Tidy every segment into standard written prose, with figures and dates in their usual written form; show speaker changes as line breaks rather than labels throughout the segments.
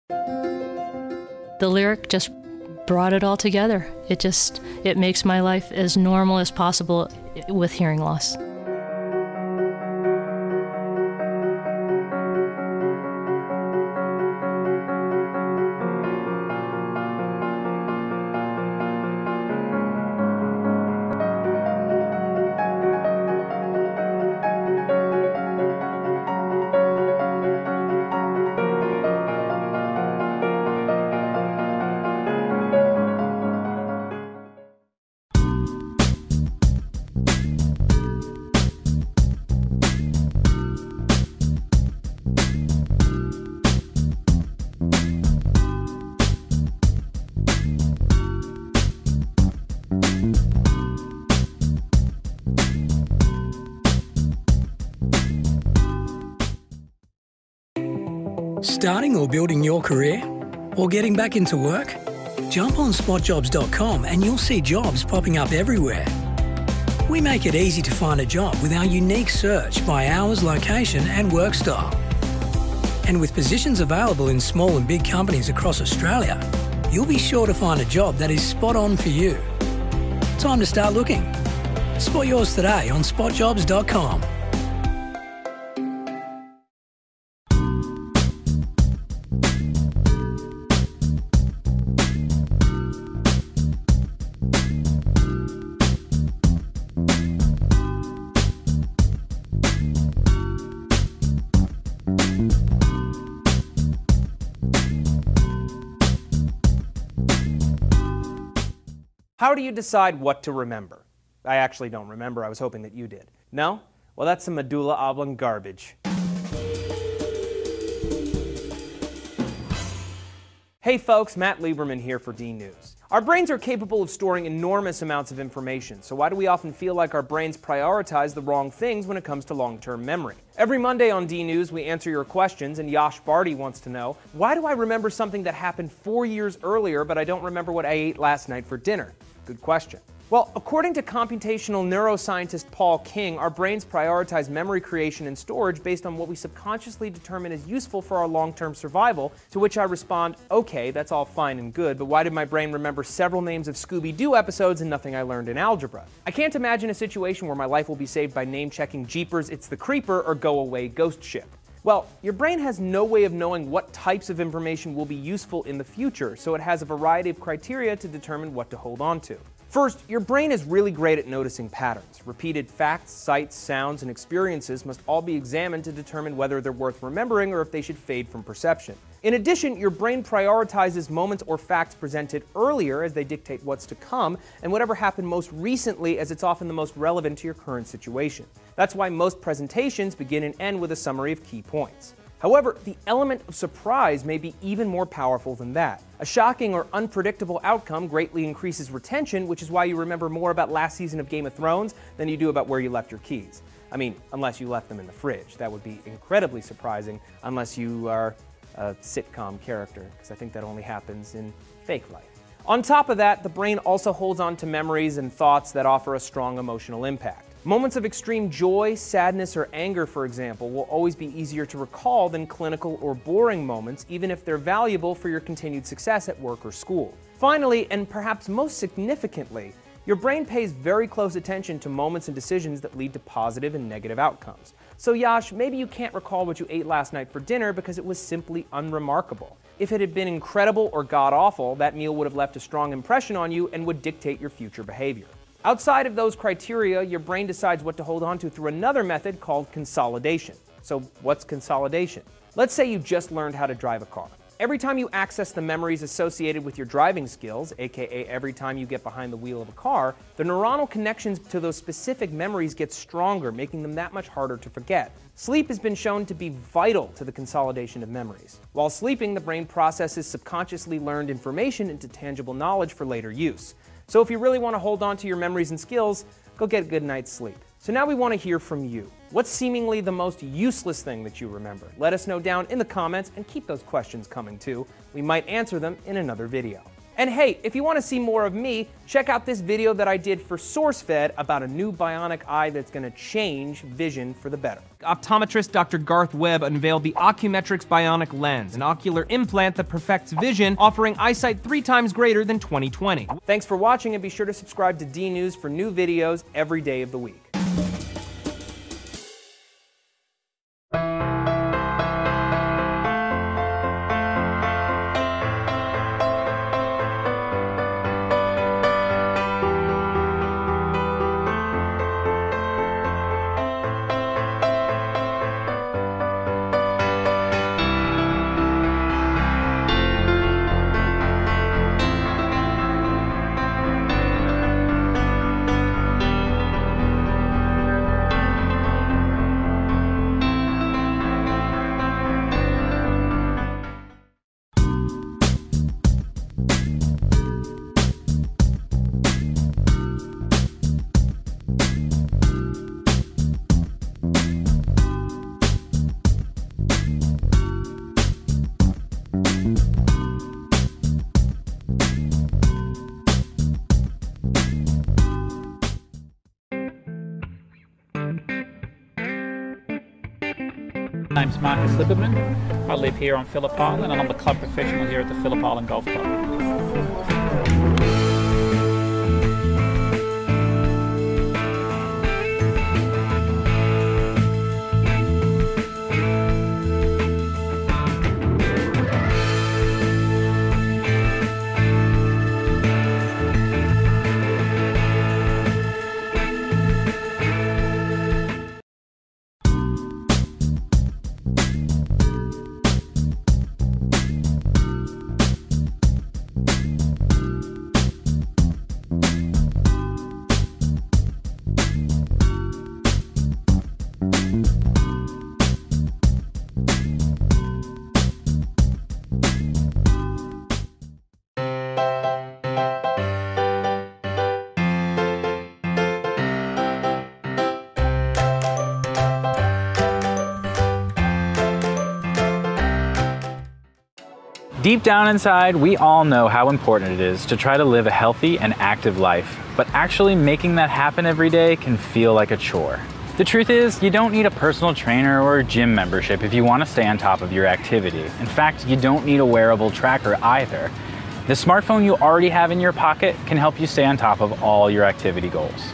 The lyric just brought it all together. It makes my life as normal as possible with hearing loss.
Starting or building your career? Or getting back into work? Jump on spotjobs.com and you'll see jobs popping up everywhere. We make it easy to find a job with our unique search by hours, location and work style. And with positions available in small and big companies across Australia, you'll be sure to find a job that is spot on for you. Time to start looking. Spot yours today on spotjobs.com.
How do you decide what to remember? I actually don't remember. I was hoping that you did. No? Well, that's some medulla oblong garbage. Hey folks, Matt Lieberman here for DNews. Our brains are capable of storing enormous amounts of information, so why do we often feel like our brains prioritize the wrong things when it comes to long-term memory? Every Monday on DNews, we answer your questions, and Yash Barty wants to know, why do I remember something that happened 4 years earlier, but I don't remember what I ate last night for dinner? Good question. Well, according to computational neuroscientist Paul King, our brains prioritize memory creation and storage based on what we subconsciously determine is useful for our long-term survival, to which I respond, okay, that's all fine and good, but why did my brain remember several names of Scooby-Doo episodes and nothing I learned in algebra? I can't imagine a situation where my life will be saved by name-checking Jeepers, It's the Creeper, or Go Away, Ghost Ship. Well, your brain has no way of knowing what types of information will be useful in the future, so it has a variety of criteria to determine what to hold on to. First, your brain is really great at noticing patterns. Repeated facts, sights, sounds, and experiences must all be examined to determine whether they're worth remembering or if they should fade from perception. In addition, your brain prioritizes moments or facts presented earlier as they dictate what's to come, and whatever happened most recently as it's often the most relevant to your current situation. That's why most presentations begin and end with a summary of key points. However, the element of surprise may be even more powerful than that. A shocking or unpredictable outcome greatly increases retention, which is why you remember more about last season of Game of Thrones than you do about where you left your keys. I mean, unless you left them in the fridge. That would be incredibly surprising unless you are a sitcom character, because I think that only happens in fake life. On top of that, the brain also holds on to memories and thoughts that offer a strong emotional impact. Moments of extreme joy, sadness, or anger, for example, will always be easier to recall than clinical or boring moments, even if they're valuable for your continued success at work or school. Finally, and perhaps most significantly, your brain pays very close attention to moments and decisions that lead to positive and negative outcomes. So Yash, maybe you can't recall what you ate last night for dinner because it was simply unremarkable. If it had been incredible or god-awful, that meal would have left a strong impression on you and would dictate your future behavior. Outside of those criteria, your brain decides what to hold on to through another method called consolidation. So what's consolidation? Let's say you just learned how to drive a car. Every time you access the memories associated with your driving skills, aka every time you get behind the wheel of a car, the neuronal connections to those specific memories get stronger, making them that much harder to forget. Sleep has been shown to be vital to the consolidation of memories. While sleeping, the brain processes subconsciously learned information into tangible knowledge for later use. So if you really want to hold on to your memories and skills, go get a good night's sleep. So now we want to hear from you. What's seemingly the most useless thing that you remember? Let us know down in the comments and keep those questions coming too. We might answer them in another video. And hey, if you want to see more of me, check out this video that I did for SourceFed about a new bionic eye that's going to change vision for the better. Optometrist Dr. Garth Webb unveiled the Ocumetrix Bionic Lens, an ocular implant that perfects vision, offering eyesight 3 times greater than 20/20. Thanks for watching, and be sure to subscribe to D News for new videos every day of the week.
My name's Marcus Lieberman. I live here on Phillip Island and I'm a club professional here at the Phillip Island Golf Club. Deep down inside, we all know how important it is to try to live a healthy and active life, but actually making that happen every day can feel like a chore. The truth is, you don't need a personal trainer or a gym membership if you want to stay on top of your activity. In fact, you don't need a wearable tracker either. The smartphone you already have in your pocket can help you stay on top of all your activity goals.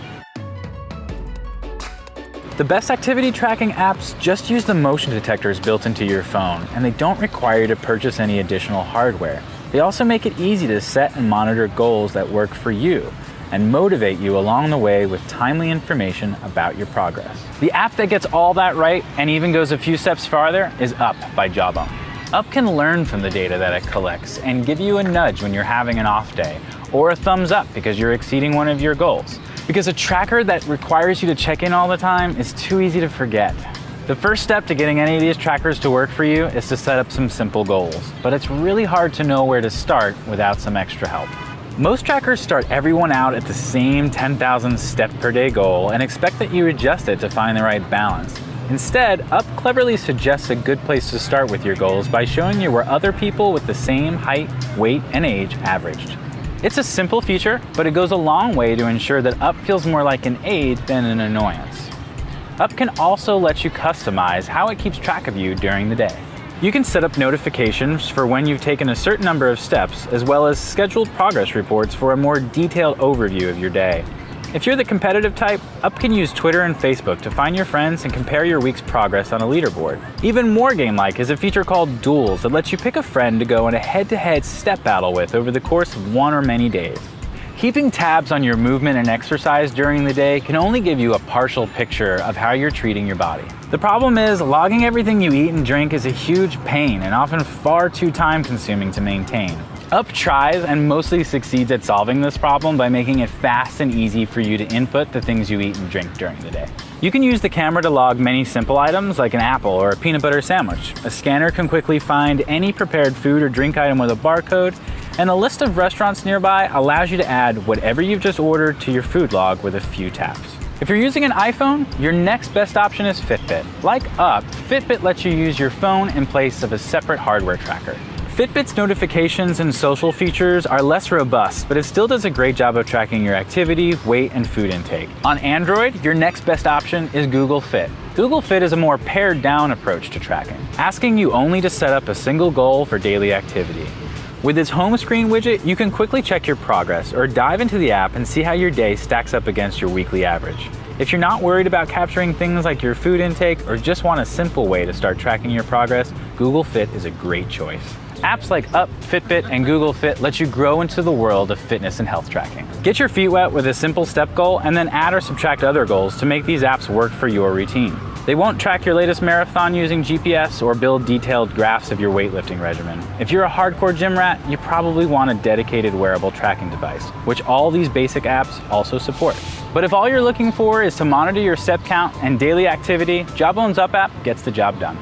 The best activity tracking apps just use the motion detectors built into your phone, and they don't require you to purchase any additional hardware. They also make it easy to set and monitor goals that work for you and motivate you along the way with timely information about your progress. The app that gets all that right and even goes a few steps farther is Up by Jawbone. Up can learn from the data that it collects and give you a nudge when you're having an off day, or a thumbs up because you're exceeding one of your goals. Because a tracker that requires you to check in all the time is too easy to forget. The first step to getting any of these trackers to work for you is to set up some simple goals, but it's really hard to know where to start without some extra help. Most trackers start everyone out at the same 10,000 step per day goal and expect that you adjust it to find the right balance. Instead, Up cleverly suggests a good place to start with your goals by showing you where other people with the same height, weight, and age averaged. It's a simple feature, but it goes a long way to ensure that Up feels more like an aid than an annoyance. Up can also let you customize how it keeps track of you during the day. You can set up notifications for when you've taken a certain number of steps, as well as scheduled progress reports for a more detailed overview of your day. If you're the competitive type, Up can use Twitter and Facebook to find your friends and compare your week's progress on a leaderboard. Even more game-like is a feature called Duels that lets you pick a friend to go in a head-to-head step battle with over the course of one or many days. Keeping tabs on your movement and exercise during the day can only give you a partial picture of how you're treating your body. The problem is, logging everything you eat and drink is a huge pain and often far too time-consuming to maintain. Up tries and mostly succeeds at solving this problem by making it fast and easy for you to input the things you eat and drink during the day. You can use the camera to log many simple items like an apple or a peanut butter sandwich. A scanner can quickly find any prepared food or drink item with a barcode, and a list of restaurants nearby allows you to add whatever you've just ordered to your food log with a few taps. If you're using an iPhone, your next best option is Fitbit. Like Up, Fitbit lets you use your phone in place of a separate hardware tracker. Fitbit's notifications and social features are less robust, but it still does a great job of tracking your activity, weight, and food intake. On Android, your next best option is Google Fit. Google Fit is a more pared down approach to tracking, asking you only to set up a single goal for daily activity. With its home screen widget, you can quickly check your progress or dive into the app and see how your day stacks up against your weekly average. If you're not worried about capturing things like your food intake or just want a simple way to start tracking your progress, Google Fit is a great choice. Apps like Up, Fitbit, and Google Fit let you grow into the world of fitness and health tracking. Get your feet wet with a simple step goal and then add or subtract other goals to make these apps work for your routine. They won't track your latest marathon using GPS or build detailed graphs of your weightlifting regimen. If you're a hardcore gym rat, you probably want a dedicated wearable tracking device, which all these basic apps also support. But if all you're looking for is to monitor your step count and daily activity, Jawbone's Up app gets the job done.